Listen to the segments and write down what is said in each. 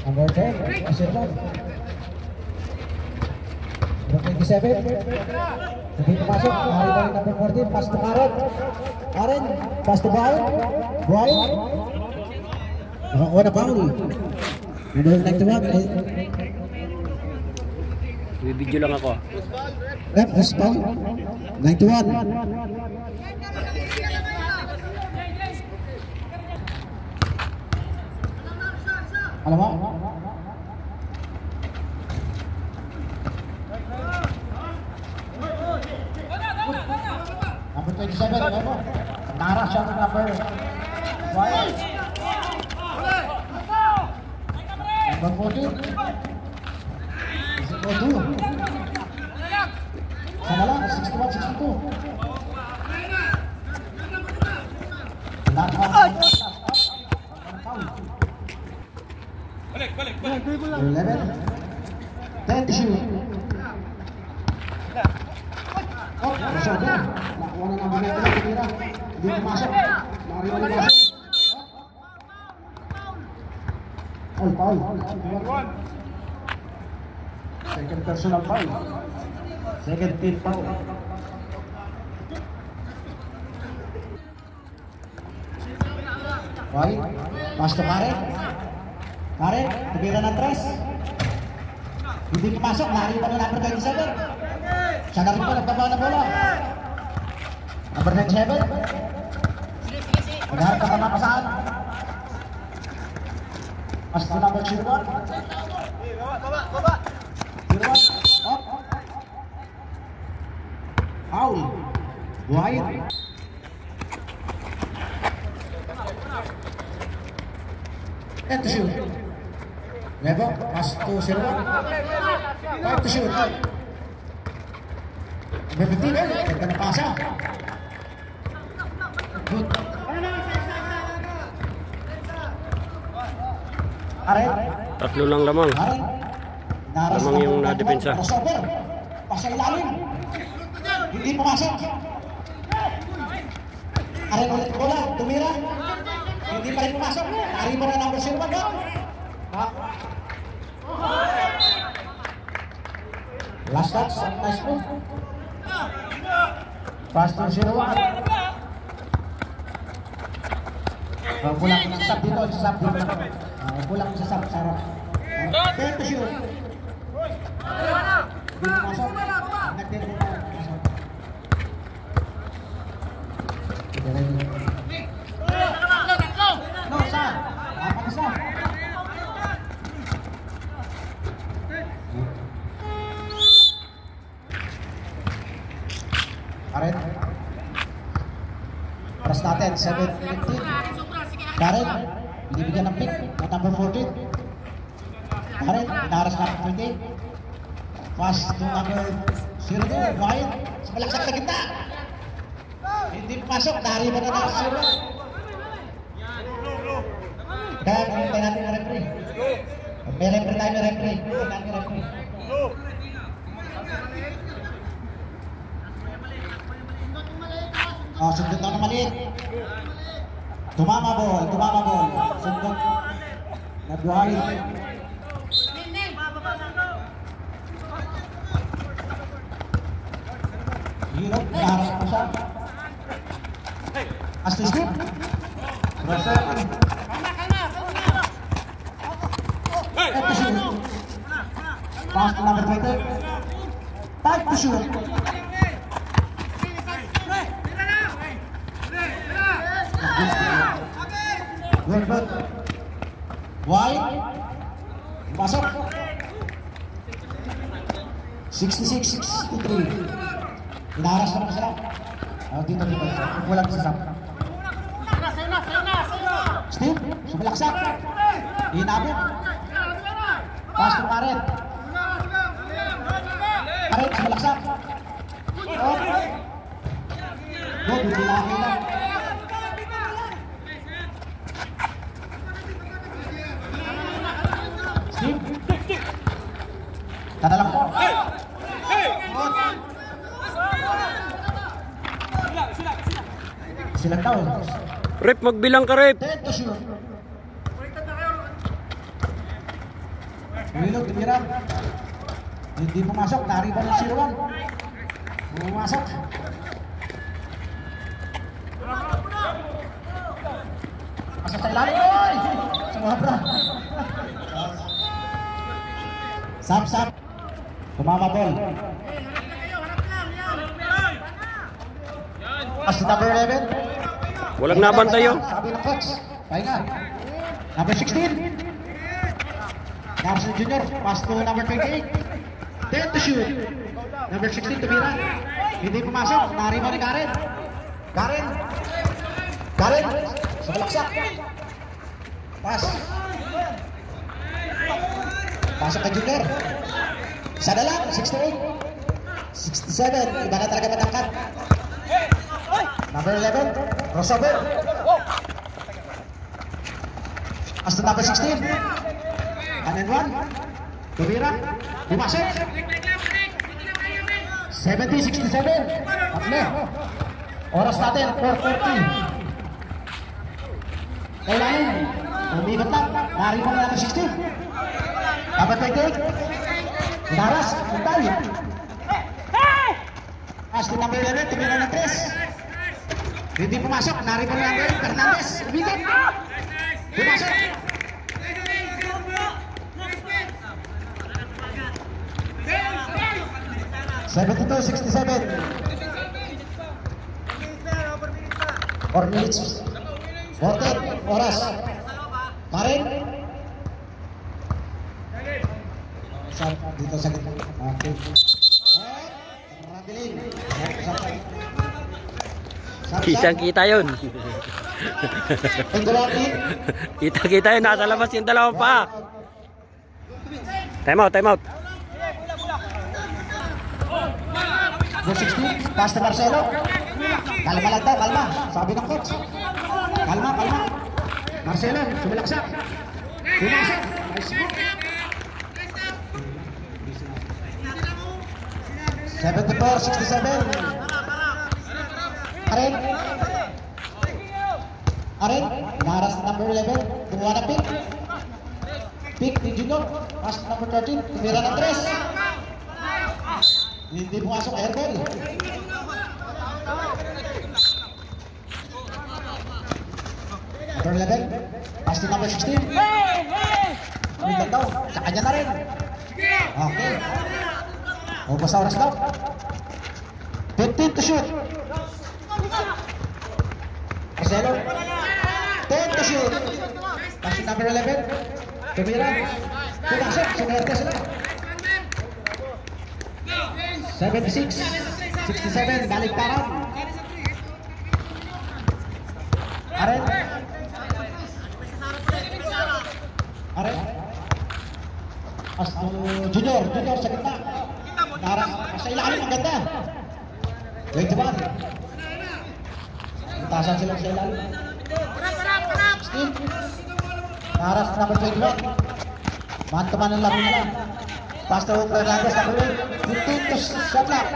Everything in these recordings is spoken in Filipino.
Number 10, Asirman. Number 27. Hindi pumasok. Hari balik number 14. Pass to Karen. Karen, pass to Buhay. Buhay. Nakakuha na foul. Number 91. Video lang ako. Left, pass foul. 91. Alam mo? Number 27, alam mo? Nara siya ng number 5. Number 14. Number 2. Sana lang, 61, 62. Balik. 11. 10 to shoot. Oh, masok din. Nakuha na ng binete ng tira. Hindi pumasok. Nariwan na masok. Ay, foul. Second personal foul. Second team foul. Right. Pass to Karen. Karen, tumira ng 3. Hindi pumasok. Nariwan na number 27. Siya na rin po nagbabaw na bola. Number 97. Magharap ka tama pasaan. Pass to number 01. 01. Up. Foul. Buhay. And to shoot. Levo, pass to 01. 5 to shoot. Number 15, ganda na pasa. Good. Aren. Tatlo lang lamang. Aren. Lamang yung na-depensa. Crossover. Pasa ilalim. Hindi pumasok. Aren ulit bola. Tumira. Hindi pa rin pumasok. Arriba na number 01. Last touch. Nice move. Pass to 01. Kulang sa sub dito. Kulang sa sub. Sarap. 10 to shoot. Hindi pumasok. Nagdito na. No, saan? Apat isa. Karen. Paras natin, 7-15. Karen, binibigyan ng pick at number 14. Karen, inaras na ng 20. Pass to number 02, Ryan. Malaksak sa gitna. Hindi pasok, nariba na ng 0. Kaya pintay natin yung referee. May referee tayo, may referee. Pintay natin yung referee. Oh, sundot na maliit. Tumama ball. Sundot. Nagbuhay. Hirap, naharap pa siya. As to skip. At to shoot. Pass to number 20. Time to shoot. Good. Wide. Masuk. 66-63. Inaras na sila. Dito. Walang sasap. Steve, sumalaksak. Inabot. Pass to Karen. Karen, sumalaksak. Good, hindi nakakita. Steve. Kada lang po. Sila daw. Rep, magbilang ka, Rep. 10 to shoot. Wilog, tumira. Hindi pumasok. Nariban ng 0-1. Pumasok. Pasok sa ilalim. Oy! Sumabra. Sap. Tumama ball. Pass to number 11. Walang nabantay yun. Sabi ng coach. Pahinga. Number 16. Carson Jr. Pass to number 28. 10 to shoot. Number 16 tumira. Hindi pumasok. Nariban ni Karen. Karen. Sumalaksak. Pass. Pasok ka Junior. Isa na lang. 68. 67. Iba na talaga matangkat. Number 11. Crossover. Pass to number 16. 1-1. Tumira. Pumasok. 70-67. Tatlo. Oras natin. 4:40. Kailangan. Umikot lang. Nariban na number 16. Number 28. Daras. Puntay. Pass to number 11. Tumira ng 3. Hindi pumasok. Nariban na number 8. Fernandez. Umikot. Pumasok. 72-67. 4 minutes. 14 oras. Karen. Dito sa gitna. Okay. Rabilin. Kitang-kita yun. Kita-kita yun. Nasa labas yung dalawang pa. Time out. 16, pass to Marcelo. Kalma lang daw, kalma. Sabi ng coach. Kalma. Marcelo, sumilaksak. Pumasok. Nice move. 74-67. Aren. Naras number 11. Kumuha na pick. Pick ni Junior. Pass number 13. Tumira ng 3. Hindi pumasok airball. Number 11. Pass to number 16. Mindan daw. Sa kanya na rin. Okay. Ubos sa oras daw. 15 to shoot. Marcelo. 10 to shoot. Pass to number 11. Tumira. Pumasok. Sumerte sila. 76-67, balik parang. Aren. As to Junior sa gitna. Sa ilalim ang ganda. 21. Tasan sila sa ilalim. 16. Naras number 21. Man-to-man ang laro nila. Pass to Fernandez na kulit. 15 to shot lock.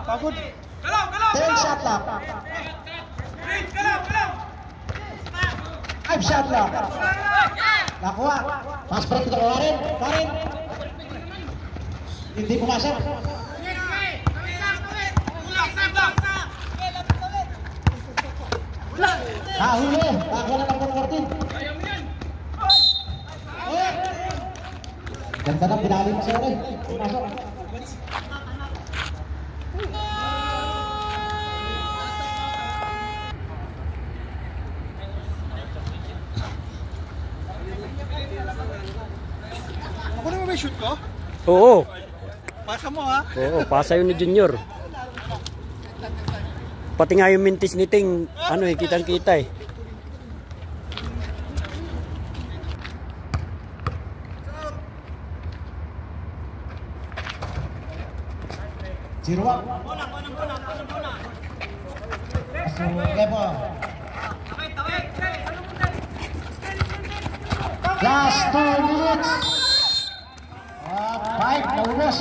Pagod. 10 shot lock. 5 shot lock. Nakuha. Pass break ito Karen. Hindi pumasok. Huli. Nakuha na ng 14. Ganda na pinali mo siya rin. Pumasok. Ako naman may shoot ko? Oo. Pasa mo ha? Oo, pasa yun ni Junior. Pati nga yung mintis ni Ting, kitang-kita eh. Siruak. Lepo. Last 2 minutes. 5 na ubos.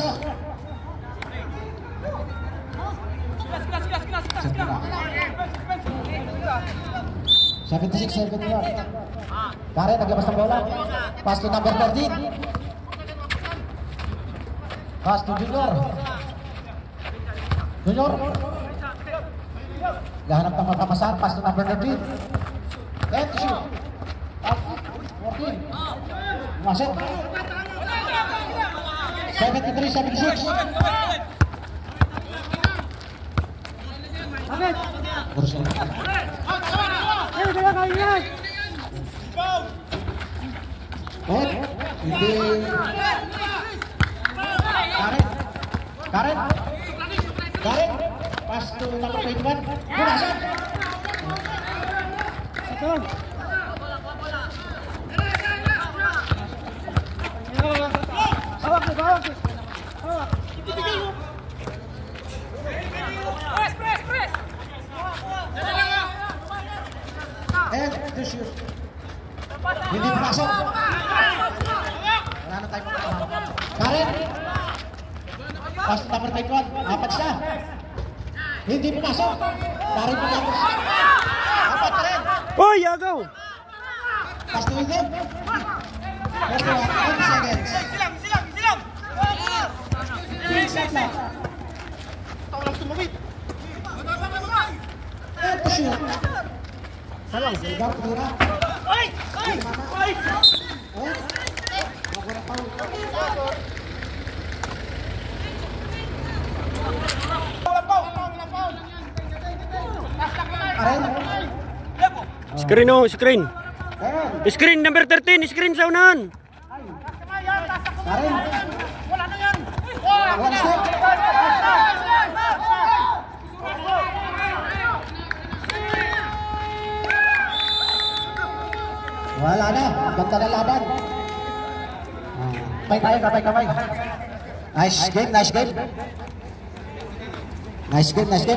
76-71. Karen, naglabas ng bola. Pass to number 13. Pass to Junior. Junior. Gahanap ng magpapasahan. Pass to number 13. 10 to shoot. 14. Masok. 73-76. Kurus na. Hindi. Karen. Pass to number 21. Pumasok. And to shoot. Hindi pumasok. Wala na tayo magkakaroon. Karen. Pass to number 21. Apat siya. Hindi pumasok. Karen pumasok. Apat ka rin. Oy, agaw! Pass to William. 41 seconds. Silang! Shot lang. Tawa lang tumawid. And to shoot. Salang. Silgar, tira. Ay! Oh. Magwarang foul. Karen. Screen oh, screen. Karen. Screen number 13, screen sa unahan. Karen. Wala na yan! One step. Wala na. Ganda na laban. Kamay tayo, kamay. Nice game. Nice game.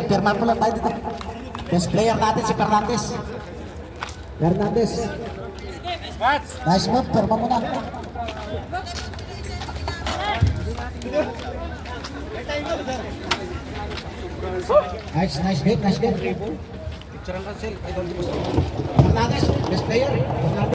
Pirman mo lang tayo dito. Best player natin si Fernandez. Nice move, pirman mo na. Nice game. Fernandez, best player.